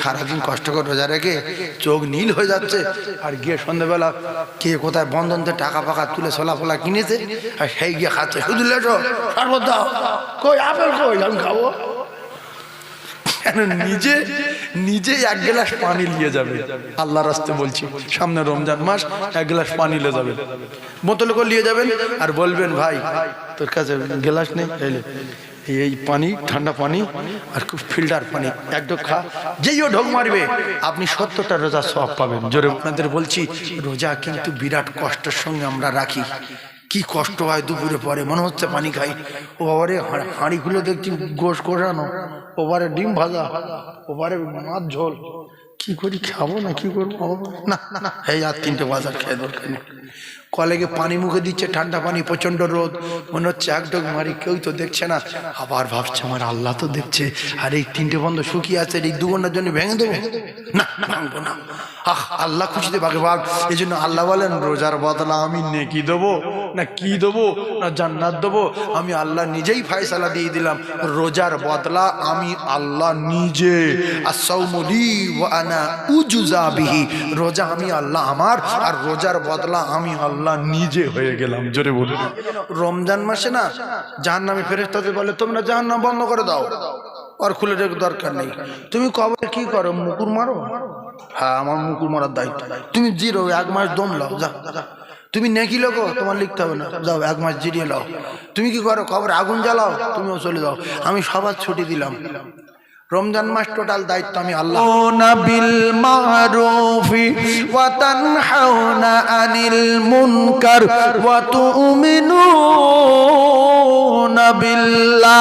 সারাদিন কষ্ট করে রোজা রেখে চোখ নীল হয়ে যাচ্ছে, আর গিয়ে সন্ধ্যেবেলা কে কোথায় বন্ধনতে টাকা ফাঁকা তুলে ছোলা ফোলা কিনেছে, আর সেই গিয়ে খাচ্ছে, শুধু লেটো শরবত দাও, কই আপেল কই আমি খাবো। কেন নিজে নিজে এক গ্লাস পানি নিয়ে যাবে, আল্লাহ রাস্তে বলছি, সামনে রমজান মাস, এক গ্লাস পানি নিয়ে যাবেন, বোতল করে নিয়ে যাবেন, আর বলবেন ভাই তোর কাছে গ্লাস নেই, এই পানি ঠান্ডা পানি আর খুব ফিল্টার পানি এক ঢোক খা, যেইও ঢোক মারবে আপনি 70টা রোজা সওয়াব পাবেন। জোরে আপনাদের বলছি, রোজা কিন্তু বিরাট কষ্টের সঙ্গে আমরা রাখি। কি কষ্ট হয় দুপুরে পরে, মনে হচ্ছে পানি খাই, ও বাবারে হাঁড়ি খুলে দেখছি গোশ কষানো, ওবারে ডিম ভাজা, ওবারে মাছ ঝোল, কি করি খাবো না কি করবো, না না এই আর 3টে বাজার খেয়ে দরকার নেই। কলেগে পানি মুখে দিচ্ছে, ঠান্ডা পানি, প্রচন্ড রোদ, মনে হচ্ছে এক ঢোক মারি, কেউ তো দেখছে না, আবার ভাবছে আমার আল্লাহ তো দেখছে, আর এই 3টে বন্ধ শুকিয়ে আছে, এই 2 ঘন্টার জন্য ভেঙে দেবো, না ভাঙবো না, আল্লাহ খুশিতে ভাগে ভাগ। এই জন্য আল্লাহ বলেন রোজার বদলা আমি নেকি দেবো না কি দেবো না জান্নাত দেবো, আমি আল্লাহ নিজেই ফয়সালা দিয়ে দিলাম, রোজার বদলা আমি আল্লাহ নিজে, আস-সাওমু লি ওয়া আনা উজজা বিহি, রোজা আমি আল্লাহ আমার, আর রোজার বদলা আমি আল্লাহ নিজে হয়ে গেলাম। জোরে বলুন। রমজান মাসে না জাহান্নামী ফেরেশতাদের বলে তোমরা জাহান্নাম বন্ধ করে দাও, আর খুলে রেখে দরকার নেই, তুমি কবে কি করো মুকুর মারো, হ্যাঁ আমার মুকুর মারার দায়িত্ব, তুমি জিরো 1 মাস দম লাও, যা তুমি নেকি লোকো তোমার লিখতে হবে না, যাও 1 মাস জিরিয়ে লাও, তুমি কি করো কবরে আগুন জ্বালাও, তুমিও চলে যাও, আমি সবার ছুটি দিলাম। রমজান মাস টোটাল দায়িত্ব আমি আল্লাহ। বিল মারুফি ওয়া তানহাউনা আনিল মুনকার ওয়া তুমিনুনা বিল্লাহ।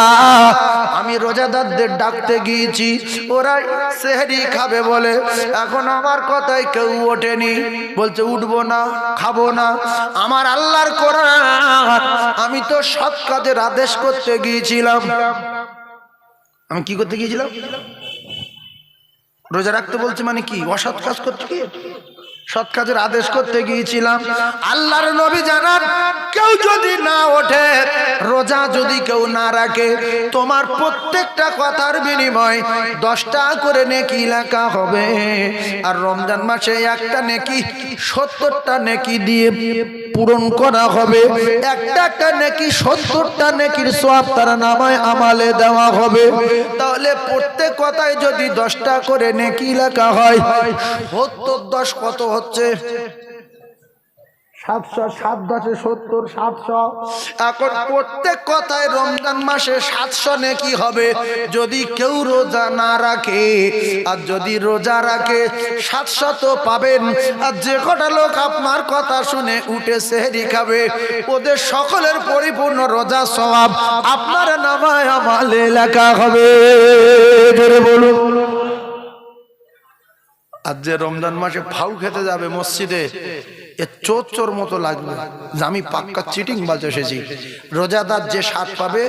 আমি রোজাদারদের ডাকতে গিয়েছি, ওরা সেহরি খাবে বলে, এখন আমার কথায় কেউ ওঠেনি, বলছে উঠবো না খাবো না। আমার আল্লাহর কোরআন, আমি তো সৎ কাজের আদেশ করতে গিয়েছিলাম। আমি কি করতে গিয়েছিলাম? রোজা রাখতে বলছে মানে কি? অসৎ কাজ করতে গিয়ে সৎ কাজের আদেশ করতে গিয়েছিলাম। আল্লাহর নবী জানান, কেউ যদি না ওঠে, রোজা যদি কেউ না রাখে, তোমার প্রত্যেকটা কথার বিনিময় 10টা করে নেকি লেখা হবে, আর রমজান মাসে একটা নেকি 70টা নেকি দিয়ে পূরণ করা হবে। একটা নেকি 70টা নেকির সওয়াব তার নামায় আমালে দেওয়া হবে। তাহলে প্রত্যেক কথায় যদি 10টা করে নেকি লেখা হয়, 70 10 কত হচ্ছে? 700, 7 10 70, 700। এখন প্রত্যেক কথায় রমজান মাসে 700 নেকি হবে যদি কেউ রোজা না রাখে, আর যদি রোজা রাখে 700 তো পাবেন। আর যে কটা লোক আপনার কথা শুনে উঠে সেহরি খাবে, ওদের সকলের পরিপূর্ণ রোজা সওয়াব আপনার নামায় আমালে লেখা হবে। জোরে বলুন। আর যে রমজান মাসে ফাউ খেতে যাবে মসজিদে, এ চোর মতো লাগবে যে আমি পাক্কা চিটিং বাজ এসেছি। রোজাদার যে স্বাদ পাবে,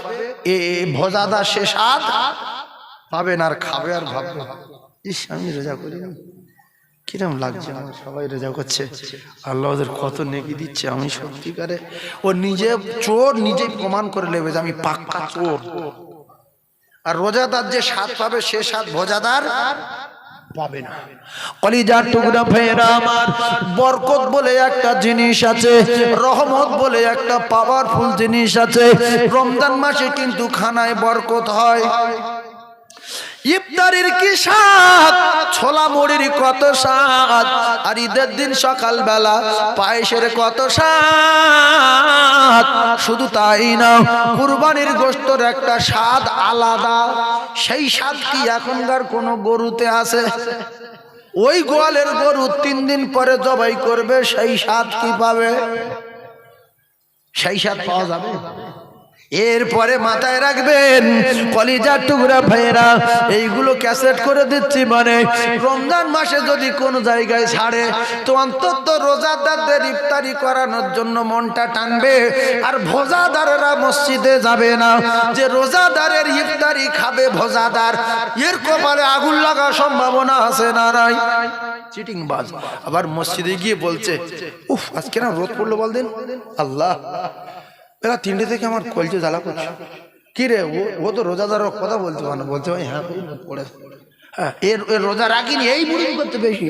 এ ভোজাদার সে স্বাদ পাবে না, আর খাবে আর ভাববে ইস আমি রোজা করি, কিরম লাগছে আমার, সবাই রোজা করছে, আল্লাহ ওদের কত নেকি দিচ্ছে, আমি সত্যিকারে। ও নিজে চোর, নিজেই প্রমাণ করে নেবে যে আমি পাক্কা চোর। আর রোজাদার যে স্বাদ পাবে, সে স্বাদ ভোজাদার পাবে না। কলিজার টুকরা ভাইরা আমার, বরকত বলে একটা জিনিস আছে, রহমত বলে একটা পাওয়ারফুল জিনিস আছে। রমজান মাসে কিন্তু খানায় বরকত হয়। ইফতারির কি স্বাদ, ছোলা মুড়ির কত স্বাদ, আর ঈদের দিন সকাল বেলা পায়েসের কত স্বাদ। শুধু তাই না, কুরবানির গোশতের একটা স্বাদ আলাদা। সেই স্বাদ কি এখনকার কোন গরুতে আছে? ওই গোয়ালের গরু 3 দিন পরে জবাই করবে, সেই স্বাদ কি পাবে? সেই স্বাদ পাওয়া যাবে? এরপরে মাথায় রাখবেন কলিজার টুকরা ভাইরা, এইগুলো ক্যাসেট করে দিচ্ছি, মানে রমজান মাসে যদি কোন জায়গায় ছাড়ে, তো অন্তত রোজাদারদের ইফতারি করানোর জন্য মনটা টানবে। আর ভোজাদারেরা মসজিদে যাবে না, যে রোজাদারের ইফতারি খাবে ভোজাদার, এর কপালে আগুন লাগার সম্ভাবনা আছে না নাই? চিটিং বাজ। আবার মসজিদে গিয়ে বলছে উফ আজকে না রোদ পড়লো, বল দিন আল্লাহ, বেলা 3টে থেকে আমার কলচে জ্বালা করছে। কি রে, ও তো রোজাদার কথা বলতে পারে না, বলছে ভাই হ্যাঁ পড়ে। এর রোজা রাখিনি এই বুড়ি করতে বেশি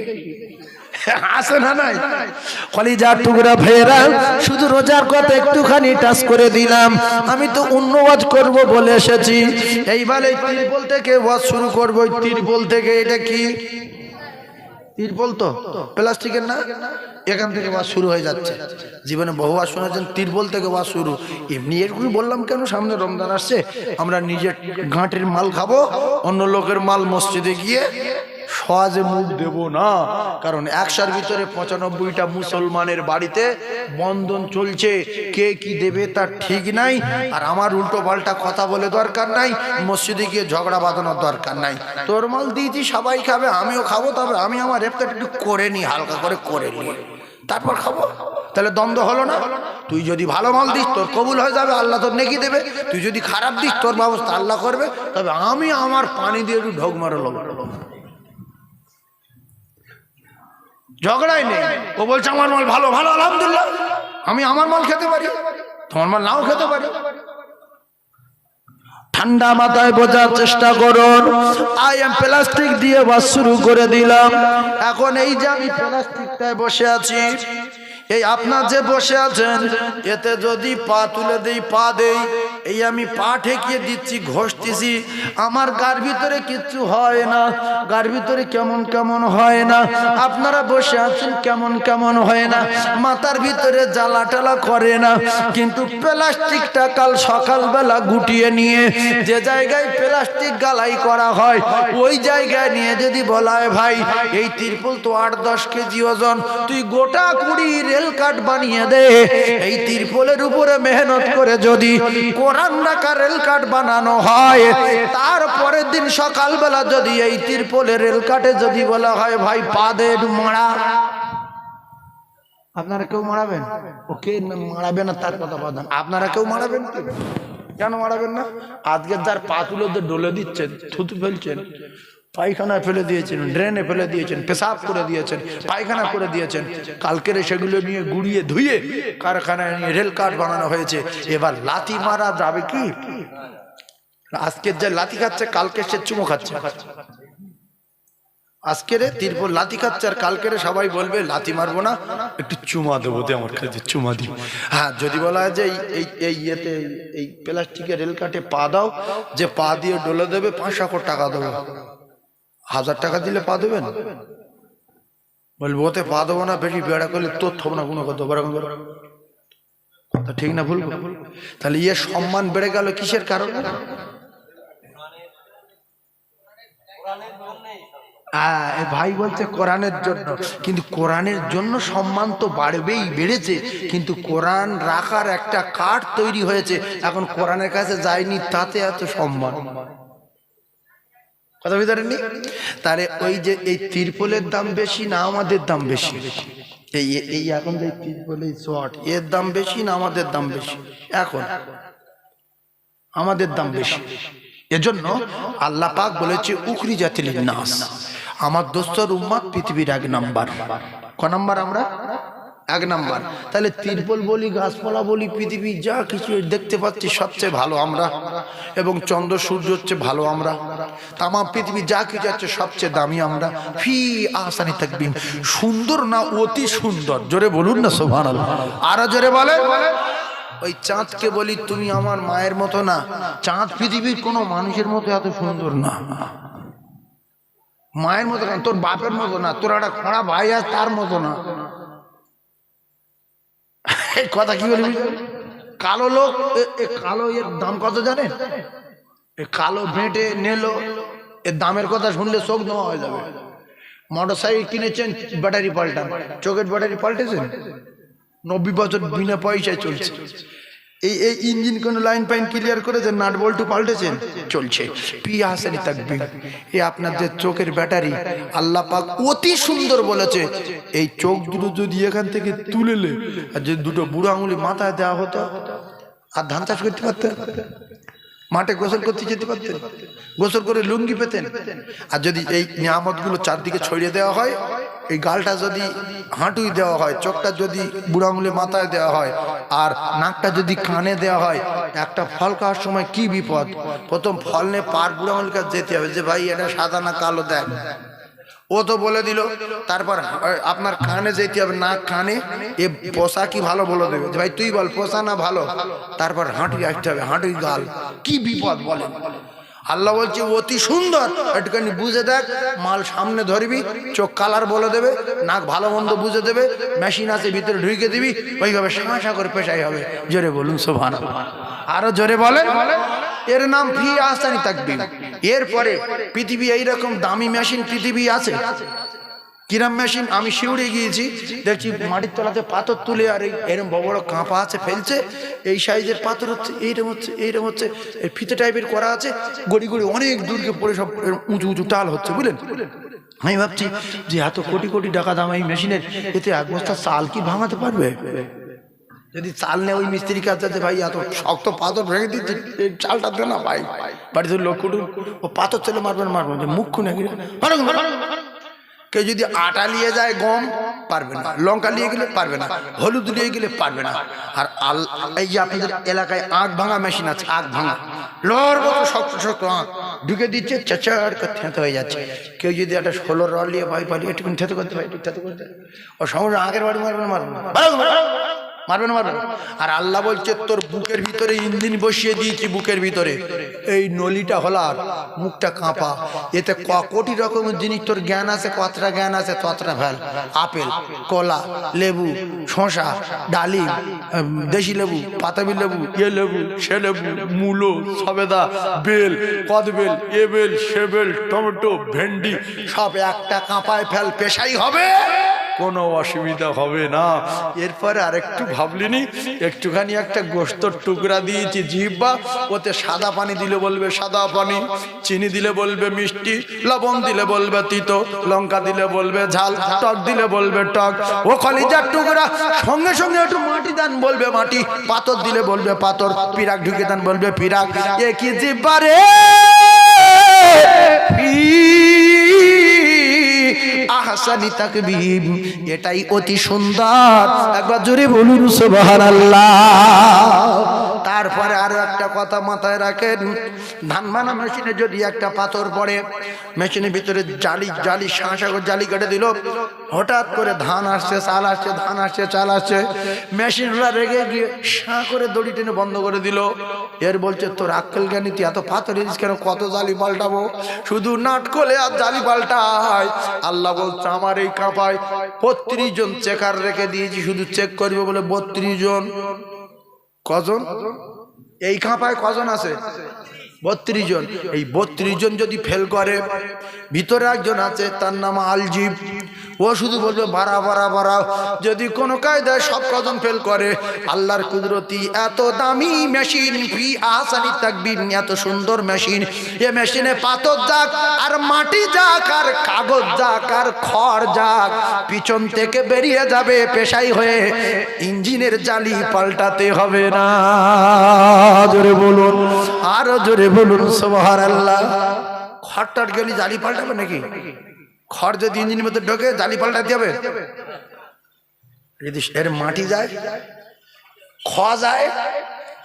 আসে না নাই কলিজার টুকরা ভাইয়েরা, শুধু রোজার কথা একটুখানি টাচ করে দিলাম। আমি তো অন্য ওয়াজ করব বলে এসেছি। এইবার এই তিরপল থেকে ওয়াজ শুরু করবো। ওই তিরপল থেকে, এটা কি তিরপল? তো প্লাস্টিকের না, এখান থেকে ওয়াজ শুরু হয়ে যাচ্ছে। জীবনে বহু ওয়াজ শুনেছেন, তিরপল থেকে ওয়াজ শুরু। এমনি এরকম বললাম কেন, সামনে রমজান আসছে, আমরা নিজের ঘাটের মাল খাবো, অন্য লোকের মাল মসজিদে গিয়ে সহজে মুখ দেব না। কারণ 100-র ভিতরে 95টা মুসলমানের বাড়িতে বন্ধন চলছে, কে কি দেবে তার ঠিক নাই। আর আমার উল্টো পাল্টা কথা বলে দরকার নাই, মসজিদে গিয়ে ঝগড়া বাঁধানোর দরকার নাই। তোর মাল দিয়েছি, সবাই খাবে, আমিও খাবো, তবে আমি আমার ইফতার একটু করে নি, হালকা করে নি, তারপর খাবো। তাহলে দ্বন্দ্ব হলো না। তুই যদি ভালো মাল দিস তোর কবুল হয়ে যাবে, আল্লাহ তোর নেকি দেবে। তুই যদি খারাপ দিস তোর ব্যবস্থা আল্লাহ করবে। তবে আমি আমার পানি দিয়ে একটু ঢোক মারো, ঝগড়াই নেই। ও বলছে আমার মাল ভালো, আলহামদুলিল্লাহ, আমি আমার মাল খেতে পারি, তোমার মাল নাও খেতে পারি। ঠান্ডা মাথায় বোঝার চেষ্টা করুন। আই এম প্লাস্টিক দিয়ে বাস শুরু করে দিলাম। এখন এই যে আমি প্লাস্টিকটায় বসে আছি, এই আপনার যে বসে আছেন, এতে যদি পা তুলে দেই, পা দেই, এই আমি পা ঠেকিয়ে দিচ্ছি, ঘষতেছি, আমার গার ভিতরে কিচ্ছু হয় না, গার ভিতরে কেমন কেমন হয় না। আপনারা বসে আছেন, কেমন কেমন হয় না, মাথার ভিতরে জ্বালা টালা করে না। কিন্তু প্লাস্টিকটা কাল সকালবেলা গুটিয়ে নিয়ে যে জায়গায় প্লাস্টিক গালাই করা হয়, ওই জায়গায় নিয়ে যদি বলা হয় ভাই এই তিরপল তো 8-10 কেজি ওজন, তুই গোটা 20 রেল কাট বানিয়ে দে। এই তিরপলের উপরে মেহনত করে যদি কোরআন রাখা রেল কাট বানানো হয়, তারপরের দিন সকালবেলা যদি এই তিরপলের রেল কাটে যদি বলা হয় ভাই পা দে মারা, আপনারা কেউ মারাবেন? ওকে মারাবে না তার কথা বাদ, আপনারা কেউ মারাবেন? কেন মারাবেন না? আজকে যার পা তুলে ডলে দিচ্ছেন, থুতু ফেলছেন, পায়খানায় ফেলে দিয়েছেন, ড্রেনে ফেলে দিয়েছেন, পেশাব করে দিয়েছেন, পায়খানা করে দিয়েছেন, কালকের সেগুলো নিয়ে গুড়িয়ে ধুয়ে কারখানায় নিয়ে রেল কাট বানানো হয়েছে। এবার লাথি মারা যাবে কি? আজকের যে লাথি খাচ্ছে কালকে সে চুমো খাচ্ছে। আজকের তিরপল লাথি খাচ্ছে আর কালকের সবাই বলবে লাথি মারবো না, একটু চুমা দেবো, দে আমার কাছে চুমা দিই। হ্যাঁ, যদি বলা হয় যে এই ইয়েতে এই প্লাস্টিকের রেল কাটে পা দাও, যে পা দিয়ে ডলে দেবে 500 টাকা দেবো, 1000 টাকা দিলে পা দেবেন? বলবো ওতে পা দেবো না, বেশি বেড়া করলে তোর থব না কোনো কথা, কথা ঠিক না ভুল? তাহলে ইয়ে সম্মান বেড়ে গেল কিসের কারণে? ভাই বলছে কোরআনের জন্য, কিন্তু কোরআনের জন্য সম্মান তো বাড়বেই, বেড়েছে, কিন্তু কোরআন রাখার একটা কাঠ তৈরি হয়েছে, এখন কোরআনের কাছে যায়নি, তাতে এত সম্মান। কথা ভিতরে নেই? তাহলে ওই যে এই তিরপলের দাম বেশি না আমাদের দাম বেশি? এই এখন যে তিরপল এই শর্ট, এর দাম বেশি না আমাদের দাম বেশি? এখন আমাদের দাম বেশি। এজন্য আল্লাহ পাক বলেছে উখরিজাতিল নাস, আমার দোস্তর উম্মত পৃথিবীর 1 নাম্বার। ক নাম্বার আমরা? 1 নাম্বার। তাহলে তিরপল বলি, গাছপালা বলি, পৃথিবী যা কিছু দেখতে পাচ্ছি সবচেয়ে ভালো আমরা, এবং চন্দ্র সূর্য হচ্ছে ভালো আমরা, তামাম পৃথিবী যা কিছু আছে সবচেয়ে দামি আমরা। ফি আহসানি তাকবীম, সুন্দর না অতি সুন্দর? জোরে বলুন না সুবহানাল্লাহ, আরো জোরে বলে। ওই চাঁদকে বলি তুমি আমার মায়ের মতো না, চাঁদ পৃথিবীর কোনো মানুষের মতো এত সুন্দর না, মায়ের মতো না, তোর বাপের মতো না, তোর একটা খোঁড়া ভাই আছে তার মতো না। এই কথা কি বলবি? কালো লোক, কালো এর দাম কত জানেন? কালো ভেটে নেলো, এর দামের কথা শুনলে চোখ নোয়া হয়ে যাবে। মোটরসাইকেল কিনেছেন, ব্যাটারি পাল্টান, চোখের ব্যাটারি পাল্টেছেন, 90 বছর বিনা পয়সায় চলছে। এই ইঞ্জিন কোন লাইন পাইন ক্লিয়ার করেছেন, নাট বল্টু পাল্টেছেন, চলছে। পিয়াসানি তাকবীর, এই আপনাদের চোখের ব্যাটারি আল্লাহ পাক অতি সুন্দর বলেছে। এই চোখ দুটো যদি এখান থেকে তুলেলে আর যদি দুটো বুড়ো আঙুলি মাথায় দেওয়া হতো, আর ধান চাষ করতে পারতেন? মাঠে গোসল করতে যেতে পারতেন, গোসল করে লুঙ্গি পেতেন। আর যদি এই নিয়ামতগুলো চারদিকে ছড়িয়ে দেওয়া হয়, এই গালটা যদি হাঁটুই দেওয়া হয়, চোখটা যদি বুড়ো আঙুলে মাথায় দেওয়া হয়, আর নাকটা যদি কানে দেওয়া হয়, একটা ফল খাওয়ার সময় কি বিপদ, প্রথম ফল নিয়ে পার বুড়ো আঙুলের কাছে যেতে হবে যে ভাই এটা সাদা না কালো দেখ, ও তো বলে দিল। তারপর আপনার কানে যেতে হবে, না কানে এ পোষা কি ভালো বলে দেবে যে ভাই তুই বল পোষা না ভালো। তারপর হাঁটুই আসতে হবে, হাঁটুই গাল, কি বিপদ বলেন। আল্লাহ বলছে অতি সুন্দর, একটুখানি বুঝে দেখ, মাল সামনে ধরবি, চোখ কালার বলে দেবে, নাক ভালো মন্দ বুঝে দেবে, মেশিন আছে ভিতরে ঢুকে দিবি, ওইভাবে শাঁসা করে পেশাই হবে। জোরে বলুন সুবহানাল্লাহ, আরো জোরে বলেন। এর নাম ফি আহসানি তাকবীর। এরপরে পৃথিবী এইরকম দামি মেশিন পৃথিবী আছে। কিরাম মেশিন, আমি শিউরে গিয়েছি, দেখছি মাটির তলাতে পাথর তুলে, আর এরকম বড় বড় কাঁপা আছে ফেলছে, এই সাইজের পাথর হচ্ছে, এইরকম হচ্ছে এই ফিতে টাইপের করা আছে, গড়ি গড়ি অনেক দূরকে পড়ে সব উঁচু উঁচু টাল হচ্ছে, বুঝলেন। আমি ভাবছি যে এত কোটি কোটি টাকা দাম এই মেশিনের, এতে এক বস্তা চাল কি ভাঙাতে পারবে? যদি চাল নেই, ওই মিস্ত্রি কাজ আছে, ভাই এত শক্ত পাথর ভেঙে দিচ্ছে, এই চালটা দে না ভাই। বাড়িতে লোক কুটুম, ও পাথর ছেলে মারবেন যে মুখ খুনে কেউ যদি আটা নিয়ে যায় গম পারবে না, লঙ্কা নিয়ে গেলে পারবে না, হলুদ নিয়ে গেলে পারবে না। আর এই যে আপনাদের এলাকায় আখ ভাঙা মেশিন আছে, আখ ভাঙা লোর মতো শক্ত শক্ত আখ ঢুকে দিচ্ছে, চাচার করে থেঁতে হয়ে যাচ্ছে। কেউ যদি একটা 16 রড নিয়ে ভাই পারি একটুখানি থেঁতে করতে হয়, থেঁতে করতে, ও সময় আখের বাড়ি মারবে না, মারবে না। আর আল্লাহ বলছে তোর বুকের ভিতরে ইঞ্জিন বসিয়ে দিয়েছি, বুকের ভিতরে এই নলিটা হলার, মুখটা কাঁপা, এতে কোটি রকমের জিনিস তোর জ্ঞান আছে, কতটা জ্ঞান আছে ততটা ফেল। আপেল, কলা, লেবু, শসা, ডালিম, দেশি লেবু, পাতাবি লেবু, এ লেবু, সে লেবু, মূলো, সবেদা, বেল, কদবেল, এ বেল, সে বেল, টমেটো, ভেন্ডি, সব একটা কাঁপায় ফেল, পেশাই হবে, কোনো অসুবিধা হবে না। এরপরে আরেকটু ভাবলিনি, একটুখানি একটা গোশতের টুকরা দিয়েছি জিহ্বা, ওতে সাদা পানি দিলে বলবে সাদা পানি, চিনি দিলে বলবে মিষ্টি, লবণ দিলে বলবে তিতো, লঙ্কা দিলে বলবে ঝাল, টক দিলে বলবে টক। ও কলিজার টুকরা সঙ্গে সঙ্গে একটু মাটি দান বলবে মাটি, পাথর দিলে বলবে পাথর, পিরাক ঢুকে দান বলবে পিরাক। এ কি জিহ্বা রে, আহসানি তাকবীর, এটাই অতি সুন্দর। একবার জোরে বলুন সুবহানাল্লাহ। তারপরে আরো একটা কথা মাথায় রাখেন, ধান ভাঙা মেশিনে যদি একটা পাথর পড়ে, মেশিনের ভিতরে জালি শাঁসা করে জালি কেটে দিল, হঠাৎ করে ধান আসছে, চাল আসছে, ধান আসছে, চাল আসছে, মেশিনরা রেগে গিয়ে শাঁ করে দড়ি টেনে বন্ধ করে দিল। এর বলছে তোর আক্কেল জ্ঞানী, তুই এত পাথর এনেছিস কেন, কত জালি পাল্টাবো, শুধু নাট খোলে আর জালি পাল্টায়। আল্লাহ বলছে আমার এই কাঁপায় 32 জন চেকার রেখে দিয়েছি, শুধু চেক করবে বলে 32 জন। কজন এই কাঁপায় কজন আছে? 32 জন। এই 32 জন যদি ফেল করে, ভিতরে একজন আছে তার নাম আলজিব, ও শুধু বলবে বাড়া বাড়া বাড়া। যদি কোনো কায়দায় সব কজন ফেল করে, আল্লাহর কুদরতি এত দামি মেশিন, ফি আহসানি তাকবীর, এত সুন্দর মেশিন, এ মেশিনে পাথর যাক আর মাটি যাক আর কাগজ যাক আর খড় যাক, পিছন থেকে বেরিয়ে যাবে পেশাই হয়ে, ইঞ্জিনের জালি পাল্টাতে হবে না। জোরে বলুন, আরো জোরে বলুন সুবহানাল্লাহ। খড়টার গেলি জালি পাল্টাবে নাকি? খড় যদি ইঞ্জিনের মধ্যে ঢোকে জালি পাল্টাতে হবে। যদি এর মাটি যায়, খ যায়,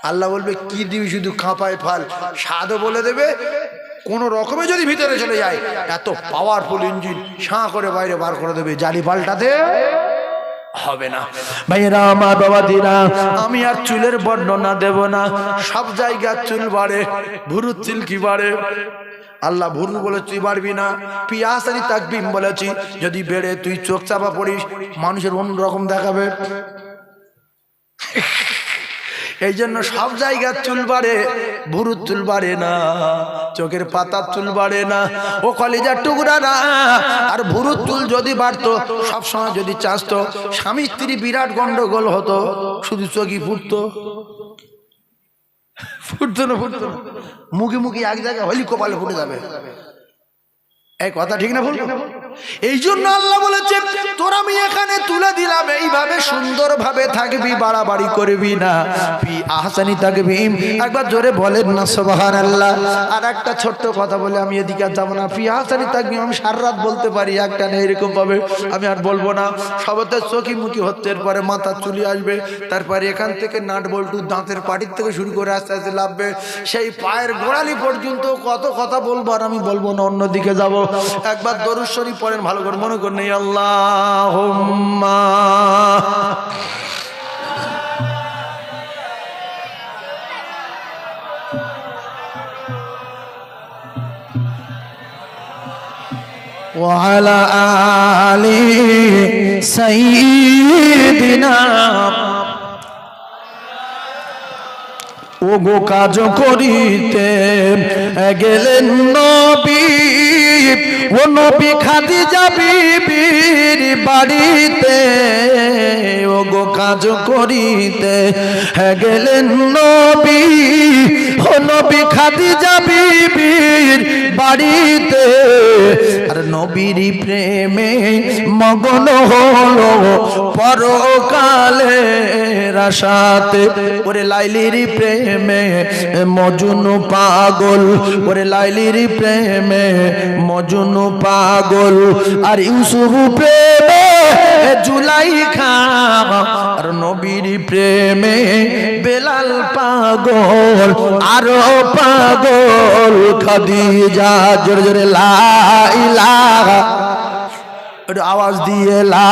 আল্লাহ বলবে কি দিবি, শুধু কাঁপায় ফাল, স্বাদও বলে দেবে। কোন রকমে যদি ভিতরে চলে যায়, এত পাওয়ারফুল ইঞ্জিন সাঁ করে বাইরে বার করে দেবে, জালি পাল্টাতে হবে না। ভাইরা আমার, বাবাদিরা, আমি আর চুলের বর্ণনা দেব না, সব জায়গায় চুল বাড়ে, ভুরুর চুল কি বাড়ে, আল্লাহ ভুরু বলে তুই বাড়বি না, ফি আহসানি তাকবীর বলেছি, যদি বেড়ে তুই চোখ চাপা পড়িস, মানুষের অন্যরকম দেখাবে। এই জন্য সব জায়গার চুল বাড়ে, ভুরুর চুল বাড়ে না, চোখের পাতার চুল বাড়ে না, ও কলিজার টুকরা না। আর ভুরুর চুল যদি বাড়তো, সবসময় যদি চাষতো, স্বামী স্ত্রী বিরাট গন্ডগোল হতো, শুধু চোখই ফুটতো, ফুটতো না, মুখে মুখে এক জায়গায় হলি কপালে ফুটে যাবে। এই কথা ঠিক না ভুল? এই জন্য আল্লাহ বলেছে তোর আমি এখানে তুলে দিলাম, এইভাবে সুন্দরভাবে থাকবি, বাড়াবাড়ি করবি না। ফি আহসানি তাকবীম, একবার জোরে বলেন না সুবহানাল্লাহ। আর একটা ছোট্ট কথা বলে আমি এদিকে আর যাবো না। ফি আহসানি তাকবীম আমি সারা রাত বলতে পারি, একটা নেই এরকম ভাবে আমি আর বলবো না। সবতে চকিমুখি হচ্ছে, এরপরে মাথা চুলি আসবে, তারপরে এখান থেকে নাট বল্টু দাঁতের পাটির থেকে শুরু করে আস্তে আস্তে লাভবে, সেই পায়ের গোড়ালি পর্যন্ত কত কথা বলবো, আর আমি বলবো না, অন্যদিকে যাব। একবার দরুদ শরীফ পড়েন ভালো করে, মনে করেন এই আল্লাহুম্মা وعلى آل سيدنا ওগো কাজ করিতে গেলেন নবী, ও নবী খাদিজা বিবির বাড়িতে, ওগো কাজ করিতে গেলেন নবী, ও নবী খাদিজা বিবির বাড়িতে। আর নবীর প্রেমে মগ্ন হলো পরকালের আশাতে। ওরে লাইলির প্রেমে মজনু পাগল, ওরে লাইলির প্রেমে মজনু পাগল। আর ইউসুফ প্রেমে জুলাইখা, আর নবীর প্রেমে বেলাল পাগল, আরো পাগল খাদিজা। জোরে জোরে লা ইলাহা, একটু আওয়াজ দিয়ে লা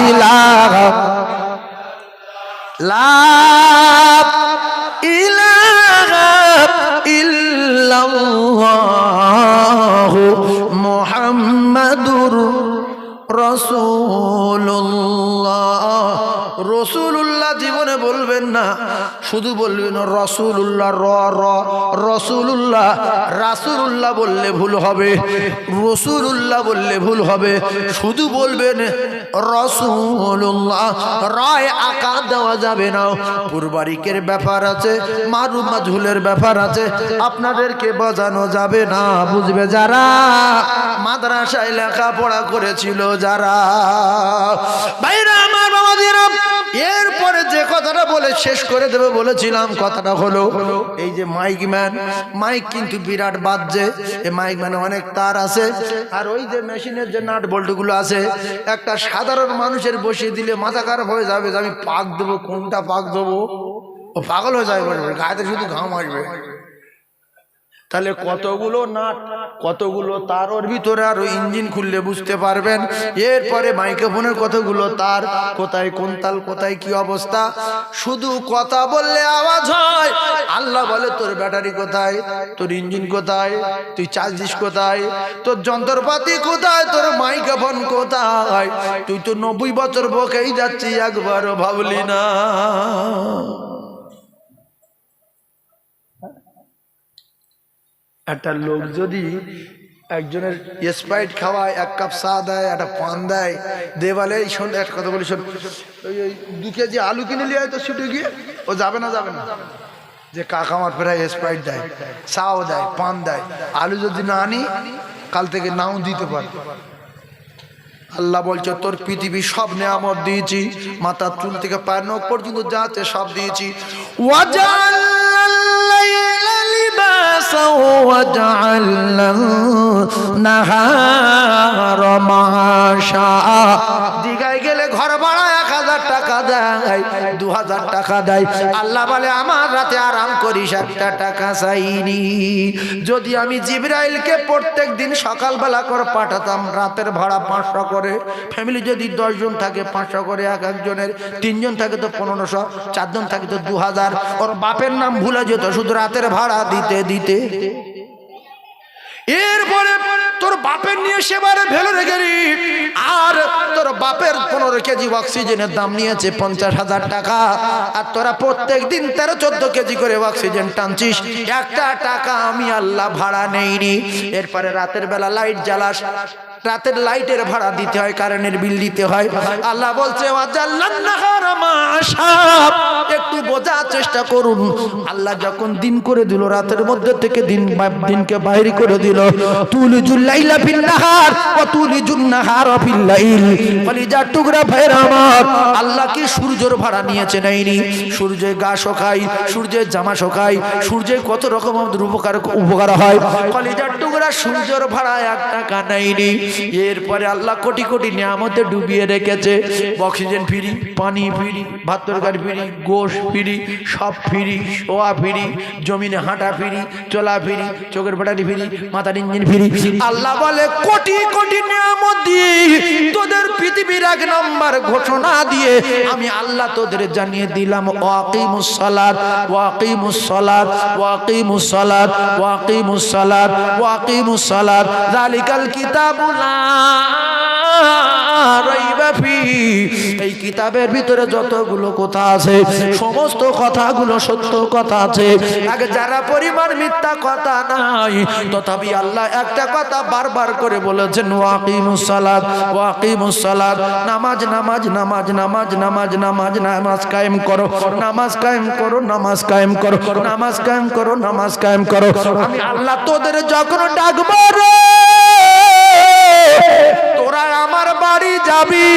ইলাহা, লা ইলাহা ইল্লাল্লাহু মুহাম্মাদুর রাসূলুল্লাহ। রসুল্লাহ জীবনে বলবেন না, শুধু বলবেন রসুল্লাহ, রসুল্লাহ। রাসুল্লাহ বললে ভুল হবে, রসুল্লাহ বললে ভুল হবে, শুধু বলবেন রসুল্লাহ। রায় আকার দেওয়া যাবে না, পূর্বারিকের ব্যাপার আছে, মারুফ মাজহুলের ব্যাপার আছে, আপনাদেরকে বোঝানো যাবে না। বুঝবে যারা মাদ্রাসায় লেখাপড়া করেছিল, যারা ভাইরা আমার, বাবাজিরা। এরপরে যে কথাটা বলে শেষ করে দেবে বলেছিলাম, কথাটা হলো এই যে মাইক ম্যান, মাইক কিন্তু বিরাট বাজছে। এই মাইক ম্যানে অনেক তার আছে, আর ওই যে মেশিনের যে নাট বল্টুগুলো আছে, একটা সাধারণ মানুষের বসিয়ে দিলে মাথা খারাপ হয়ে যাবে যে আমি পাক দেবো, কোনটা পাক দেবো, ও পাগল হয়ে যাবে, গায়েতে শুধু ঘাম আসবে। তাহলে কতগুলো নাট, কতগুলো তার, ওর ভিতরে আরো ইঞ্জিন খুললে বুঝতে পারবেন। এরপরে মাইক্রোফোনের কতগুলো তার, কোথায় কোন তাল, কোথায় কি অবস্থা। শুধু কথা বললে আওয়াজ হয়। আল্লাহ বলে তোর ব্যাটারি কোথায়, তোর ইঞ্জিন কোথায়, তুই চার্জ দিস কোথায়, তোর যন্ত্রপাতি কোথায়, তোর মাইক্রোফোন কোথায়। তুই তো 90 বছর বকেই যাচ্ছি, একবারও ভাবলি না। একটা লোক যদি একজনের স্প্রাইট খাওয়ায়, এক কাপ চা দেয়, একটা পান দেয়, দেওয়ালে শোন একটা কথা বলি, শোন, ওই 2 কেজি আলু কিনে নিয়ে তো ছুটে গিয়ে ও যাবে না, যাবে না, যে কাকা আমার প্রায় স্প্রাইট দেয়, চাও দেয়, পান দেয়, আলু যদি না আনি কাল থেকে নাও দিতে পারে। আল্লাহ বলছে তোর পৃথিবী সব নেয়ামত দিয়েছি, মাথার চুল থেকে পায়ের নখ পর্যন্ত যা আছে সব দিয়েছি। দীঘায় গেলে ঘর ভাড়া 1000 টাকা দেয়, 2000 টাকা দেয়। আল্লাহ বলে আমার রাতে আরাম করিস, 1 টাকা চাইনি। যদি আমি জিবরাইলকে প্রত্যেক দিন সকালবেলা করে পাঠাতাম, রাতের ভাড়া 500 করে, ফ্যামিলি যদি 10 জন থাকে 500 করে এক একজনের, 3 জন থাকে তো 1500, 4 জন থাকে তো 2000। ওর বাপের নাম ভুলে যেত শুধু রাতের ভাড়া দিতে দিতে। এরপরে তোর বাপের নিয়ে সেবারে ভেলোরে গেলি, আর তোর বাপের 15 কেজি অক্সিজেনের দাম নিয়েছে 50,000 টাকা, আর তোরা প্রত্যেক দিন 13-14 কেজি করে অক্সিজেন টানছিস, 1 টাকা আমি আল্লাহ ভাড়া নেইনি। এরপরে রাতের বেলা লাইট জ্বালাস, রাতের লাইটের ভাড়া দিতে হয়, কারেন্টের বিল দিতে হয়। আল্লাহ বলছে ওয়াজাল্লান নাহারা মাশাব, একটু বোঝার চেষ্টা করুন। আল্লাহ যখন দিন করে দিল, রাতের মধ্যে থেকে দিনকে বাইরে করে দিল। তুলিজুল লাইলা ফিন নাহার ওয়া তুলিজুন নাহারা ফিল লাইল। কলিজার টুকরা ভাইরা আমার, আল্লাহ কি সূর্যের ভাড়া নিয়েছে নাইনি? সূর্যের গা শোকায়, সূর্যের জামা শোকায়, সূর্যের কত রকম উপকার হয়। কলিজার টুকরা সূর্যের ভাড়া 1 টাকা নাইনি। এরপরে আল্লাহ কোটি কোটি নিয়ামতে ডুবিয়ে রেখেছে। অক্সিজেন ফ্রি, পানি ফ্রি, ভাত তরকারি ফ্রি, গোশ ফ্রি, সব ফ্রি, শোয়া ফ্রি, জমিনে হাঁটা ফ্রি, চলা ফ্রি, চোখের ব্যাটারি ফ্রি, মাথার ইঞ্জিন ফ্রি। আল্লাহ বলে কোটি কোটি নিয়ামত দিয়ে তোদের পৃথিবীর 1 নম্বর ঘোষণা দিয়ে আমি আল্লাহ তোদের জানিয়ে দিলাম ওয়াকিমুস সালাত ওয়াকিমুস সালাত ওয়াকিমুস সালাত ওয়াকিমুস সালাত ওয়াকিমুস সালাত যালিকাল কিতাবুল লা রাইবা ফিহি। এই কিতাবের ভিতরে যতগুলো কথা আছে সমস্ত কথাগুলো সত্য কথা আছে। আগে যারা পরিমাণ মিথ্যা কথা নাই, তথাপি আল্লাহ একটা কথা বারবার করে বলেছেন ওয়াকিমুস সালাত ওয়াকিমুস সালাত। নামাজ নামাজ নামাজ নামাজ নামাজ নামাজ নামাজ কায়েম করো, নামাজ কায়েম করো, নামাজ কায়েম করো, নামাজ কায়েম করো, নামাজ কায়েম করো। আমি আল্লাহ তোদের যখন ডাকবো রে, তোরা আমার বাড়ি যাবি,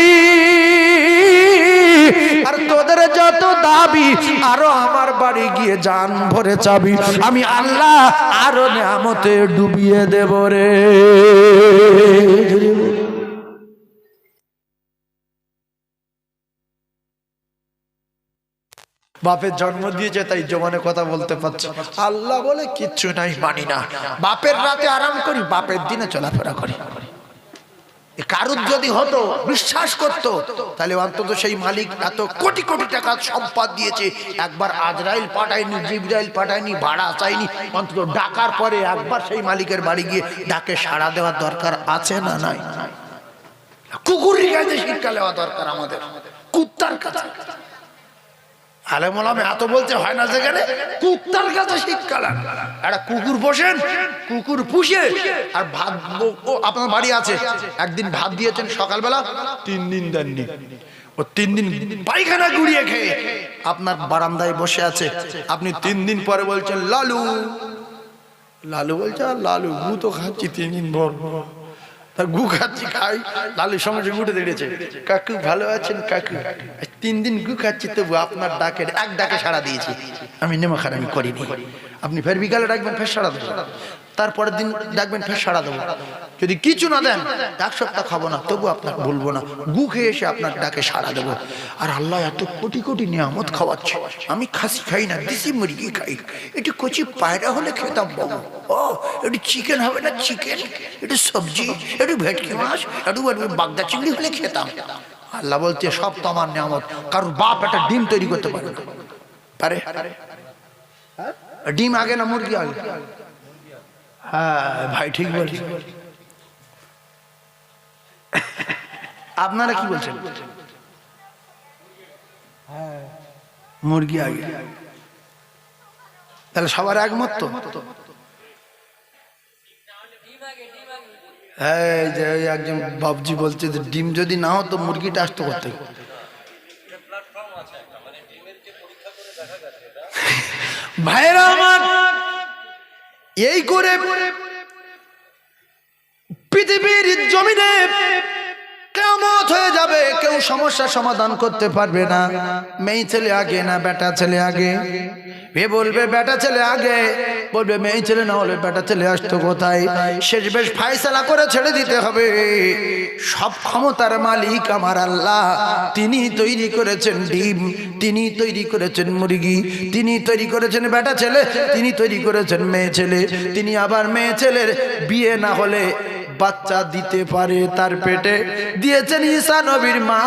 আর তোদের যত দাবি আরো আমার বাড়ি গিয়ে জান ভরে চাবি। আমি আল্লাহ আরো নিয়ামতে ডুবিয়ে দেব রে। বাপের জন্ম দিয়েছে তাই জমানে কথা বলতে পারছে। আল্লাহ বলে কিচ্ছু নাই, মানি না। বাপের রাতে আরাম করি, বাপের দিনে চলাফেরা করি। কারুর যদি হতো বিশ্বাস করতো, তাহলে অন্তত সেই মালিক এত কোটি কোটি টাকা সম্পদ দিয়েছে, একবার আজরাইল পাঠায়নি, জিবরাইল পাঠায়নি, ভাড়া চাইনি, অন্তত ডাকার পরে একবার সেই মালিকের বাড়ি গিয়ে ডাকে সাড়া দেওয়ার দরকার আছে না নাই? কুকুরের কাছে শিক্ষা নেওয়া দরকার আমাদের, কুত্তার কাছে। আলেমুলামা এত বলতে হয় না, যেখানে কুত্তার কাছে শিক্ষা নেন। একটা কুকুর বসেন, কুকুর পুষে আর ভাত, আপনার বাড়ি আছে, একদিন ভাত দিয়েছেন সকালবেলা, 3 দিন দেননি। ও 3 দিন পায়খানা গুড়িয়ে খেয়ে আপনার বারান্দায় বসে আছে। আপনি 3 দিন পরে বলছেন লালু, লালু বলছে লালু গু তো খাচ্ছি 3 দিন ভর, তা গু খাচ্ছি খাই। লালুর সঙ্গে উঠে দাঁড়িয়েছে, কাকু ভালো আছেন কাকু? 3 দিন গু খাচ্ছি, তবু আপনার ডাকে এক ডাকে সাড়া দিয়েছি। আমি নেমা খারামি করিনি। আপনি ফের বিকালে ডাকবেন, ফের সাড়া দেবো, তারপরের দিন ডাকবেন, ফের সাড়া দেবো। যদি কিছু না দেন, 1 সপ্তাহ খাবো না, তবু আপনার বলবো না, গু খেয়ে এসে আপনার ডাকে সাড়া দেবো। আর আল্লাহ এত কোটি কোটি নিয়ামত খাওয়াচ্ছে। আমি খাসি খাই না, দেশি মুরগি খাই। এটি কচি পায়রা হলে খেতাম বাবু, ও এটি চিকেন হবে না চিকেন, এটি সবজি, এটি ভেটকি মাছ, একটু বাগদা চিংড়ি হলে খেতাম। আল্লাহ বলছে সব তো আমার নিয়ামত। কারোর বাপ একটা ডিম তৈরি করতে পারে না, পারে? ডিম আগে না মুরগি আগে? হ্যাঁ ভাই ঠিক বলছি। আপনারা কি বলছেন? মুরগি আগে। তাহলে সবার একমত তো? হ্যাঁ, যে একজন বাবজি বলছে যে ডিম যদি না হতো মুরগিটা আসতো করতে। ভাইরা আমার, এই করে পৃথিবীর জমিনে কিয়ামত হয়ে যাবে, কেউ সমস্যার সমাধান করতে পারবে না। মেয়ে ছেলে আগে না বেটা ছেলে আগে? এ বলবে বেটা ছেলে আগে, বলবে মেয়ে ছেলে না হলে বেটা ছেলে আসতো কোথায়? শেষ বেশ ফায়সালা করে ছেড়ে দিতে হবে। সব ক্ষমতার মালিক আমার আল্লাহ। তিনি তৈরি করেছেন ডিম, তিনি তৈরি করেছেন মুরগি, তিনি তৈরি করেছেন বেটা ছেলে, তিনি তৈরি করেছেন মেয়ে ছেলে। তিনি আবার মেয়ে ছেলের বিয়ে না হলে বাচ্চা দিতে পারে, তার পেটে দিয়েছেন ঈসা নবীর মা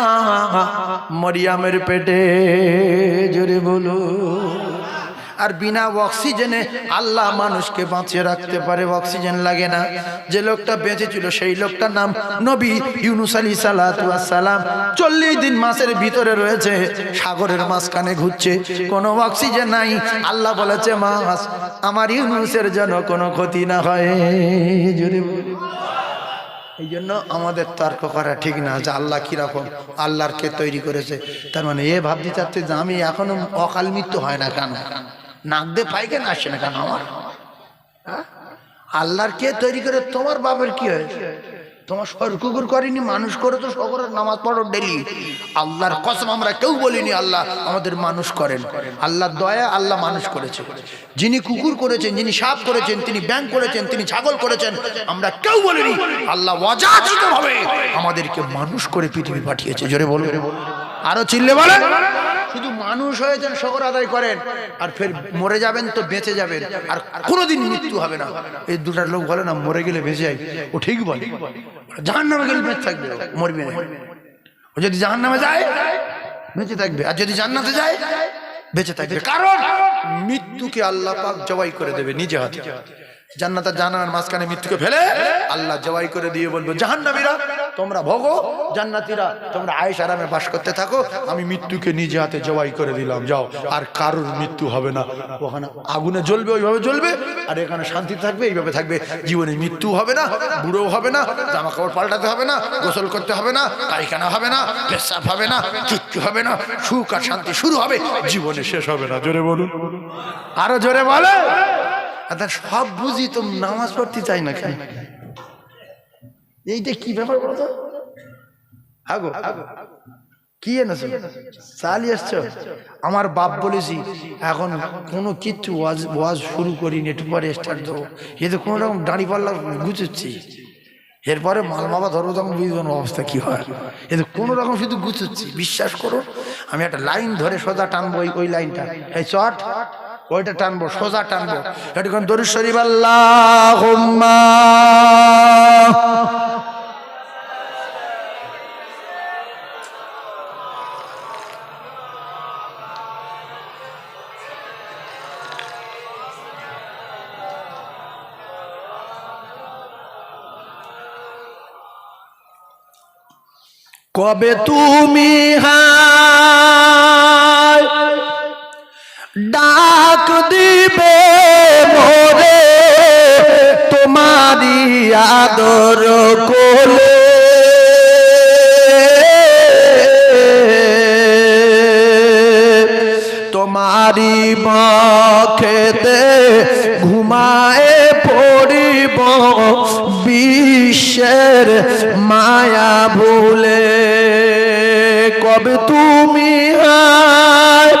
মরিয়মের পেটে। জোরে বলো। আর বিনা অক্সিজেনে আল্লাহ মানুষকে বাঁচিয়ে রাখতে পারে, অক্সিজেন লাগে না। যে লোকটা বেঁচে ছিল সেই লোকটার নাম নবী ইউনুস আলাইহিস সালাতু ওয়াস সালাম। 40 দিন মাছের ভিতরে রয়েছে, সাগরের মাঝখানে ঘুরছে, কোনো অক্সিজেন নাই। আল্লাহ বলেছে মাছ আমার ইউনুসের যেন কোনো ক্ষতি না হয়। জোরে বলো। এই জন্য আমাদের তর্ক করা ঠিক না যে আল্লাহ কিরকম, আল্লাহর কে তৈরি করেছে। তার মানে এ ভাবতে চাচ্ছে যে আমি এখনো অকাল মৃত্যু হয় না কেন, নাক দিয়ে পাইখানা আসছে না কেন আমার? আল্লাহর কে তৈরি করে? তোমার বাপের কি হয়েছে? তোমার সর কুকুর করেনি, মানুষ করে তো সকলের নামাজ পড়ো ডেলি। আল্লাহর কসম আমরা কেউ বলিনি আল্লাহ আমাদের মানুষ করেন। আল্লাহর দয়া, আল্লাহ মানুষ করেছে। যিনি কুকুর করেছেন, যিনি সাপ করেছেন, তিনি ব্যাঙ করেছেন, তিনি ছাগল করেছেন, আমরা কেউ বলিনি। আল্লাহ অযাচিতভাবে আমাদেরকে মানুষ করে পৃথিবী পাঠিয়েছে। জোরে বলো, আরো চিল্লে বলেন। শুধু মানুষ হয়েছেন, শকর আদায় করেন, আর ফের মরে যাবেন তো বেঁচে যাবেন, আর কোনোদিন মৃত্যু হবে না। এই দুটার লোক বলে না মরে গেলে বেঁচে যায়, ও ঠিক বলে। জাহান্নামে গেলে বেঁচে থাকবে, মরবে না। ও যদি জাহান্নামে যায় বেঁচে থাকবে, আর যদি জান্নাতে যায় বেঁচে থাকবে। কারণ মৃত্যুকে আল্লাহ পাক জবাই করে দেবে নিজে হাতে। জান্নাত আর জাহান্নামের মাঝখানে মৃত্যুকে ফেলে আল্লাহ জবাই করে দিয়ে বলবো, জাহান্নামীরা তোমরা ভোগো, জান্নাতীরা তোমরা আয়েশ আরামে বাস করতে থাকো, আমি মৃত্যুকে নিজে হাতে জবাই করে দিলাম, যাও। আর কারোর মৃত্যু হবে না। ওখানে আগুনে জ্বলবে, ওইভাবে জ্বলবে, আর এখানে শান্তি থাকবে, এইভাবে থাকবে। জীবনে মৃত্যু হবে না, বুড়ো হবে না, জামা কাপড় পাল্টাতে হবে না, গোসল করতে হবে না, পায়খানা হবে না, পেশাব হবে না, কিচ্ছু হবে না। সুখ আর শান্তি শুরু হবে, জীবনে শেষ হবে না। জোরে বলুন, আরো জোরে বলে। সব বুঝি তো নামাজ পড়তে চাই না কেন? এইটা কি ব্যাপার বলতো? আগো কি এনেছো? চালিয়ে আসছো? আমার বাপ বলেছি এখন কোনো কিচ্ছু ওয়াজ শুরু করিনি, একটু পরে স্টার্ট দেবো। এ তো কোনো রকম দাঁড়ি পাল্লা গুছোচ্ছি, এরপরে মাল মাবা ধরবো তখন বুঝবেন অবস্থা কি হয়। এ তো কোনো রকম শুধু গুছোচ্ছি। বিশ্বাস করো, আমি একটা লাইন ধরে সোজা টানবো, ওই লাইনটা, এই চট ওইটা টানবো, সোজা টানবো। এটা দরুদ শরীফ আল্লাহুম্মা কবে তুমি হায় ডাক দিবে মোরে তোমারি আদর কোলে, তোমারি বক্ষেতে ঘুমায়ে পড়িব বিশ্বের মায়া ভুলে। কবে তুমি হায়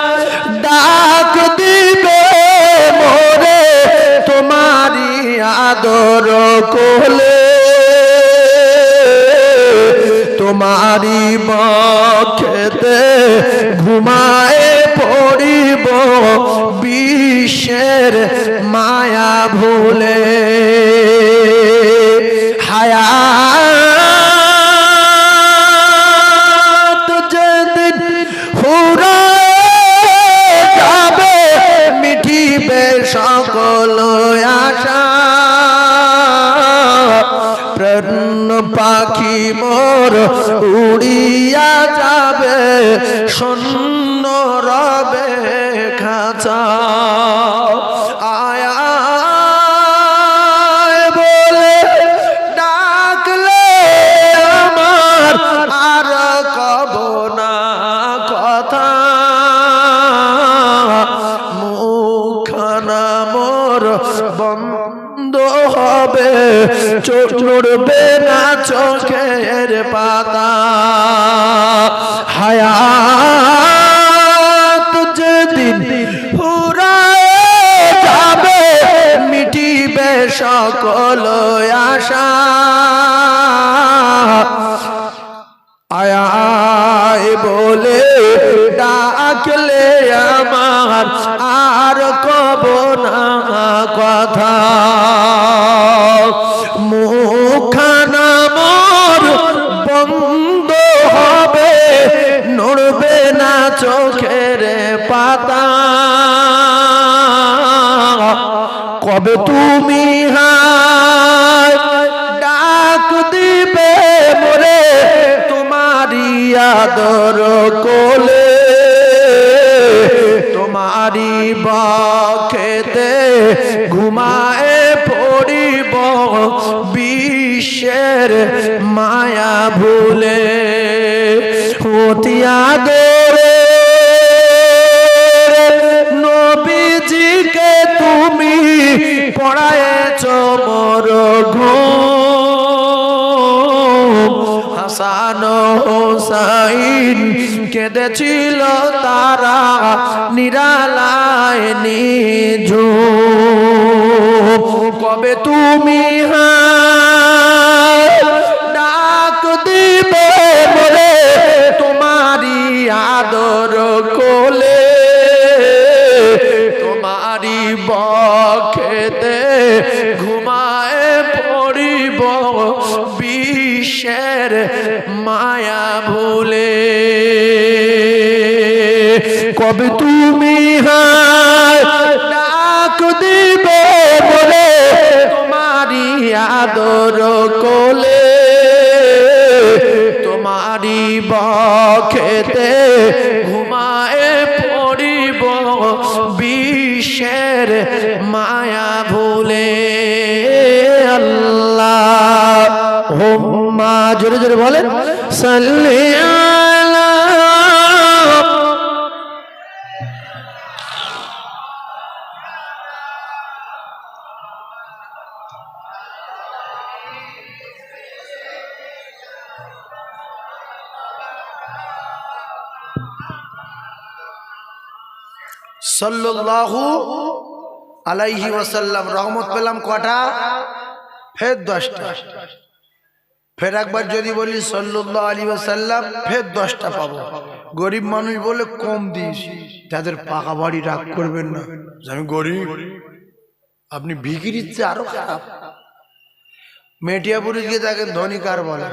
ডাক দিবে মোরে তোমারি আদর কোলে, তোমারি বক্ষেতে ঘুমায়ে পড়িব বিশ্বের মায়া ভুলে। হায়াত যেদিন ফুরায় যাবে মিটিবে সকল আশা, প্রাণ পাখি মোর উড়িয়া যাবে শূন্য রবে খাঁচা। আয়া বলে ডাকলে আমার আর কব না কথা, মুখখানা মোর বন্ধ হবে, চোখ নড়বে না চোখের পাতা। হায়াত যেদিন ফুরায় যাবে মিটিবে সকল আশা, আয় বলে ডাকলে আমার আর কব না কথা, মুখখানা মোর বন্ধ হবে, নড়বে না চোখের পাতা। কবে তুমি হায় ডাক দিবে মোরে তোমারি আদর কোলে, তোমারি বক্ষেতে ঘুমায়ে পড়িব বিশ্বের বিশ্বের মায়া ভুলে অতি আদরে নবীজিকে তুমি পড়ায়েছ মোর ঘুম হাসান হোসাইন কেঁদেছিল তারা নিরালায় নিঝুম কবে তুমি ডাক দিবে বলে তোমারি আদর কোলে তোমারি বক্ষেতে ঘুমায় পড়িব বিশ্বের মায়া ভুলে কবে তুমি ডাক দিবে বলে তোমারি আদর কোলে তোমারি বক্ষেতে ঘুমায় পড়িব বিশ্বের মায়া ভুলে আল্লাহ হুম্মা জোরে জোরে বলেন সাল্লি আলা সাল্লাল্লাহু আলাইহি ওয়াসাল্লাম রহমত পেলাম কটা ফের 10টা ফের একবার যদি বলি সাল্লাল্লাহু আলাইহি ওয়াসাল্লাম ফের 10টা পাবো গরিব মানুষ বলে কম দিয়েছি তাদের পাকা বাড়ি রাগ করবেন না আমি গরিব আপনি ভিখিরির চেয়ে আরো খারাপ মেটিয়াপুরে গিয়ে দেখেন ধনী কার বলে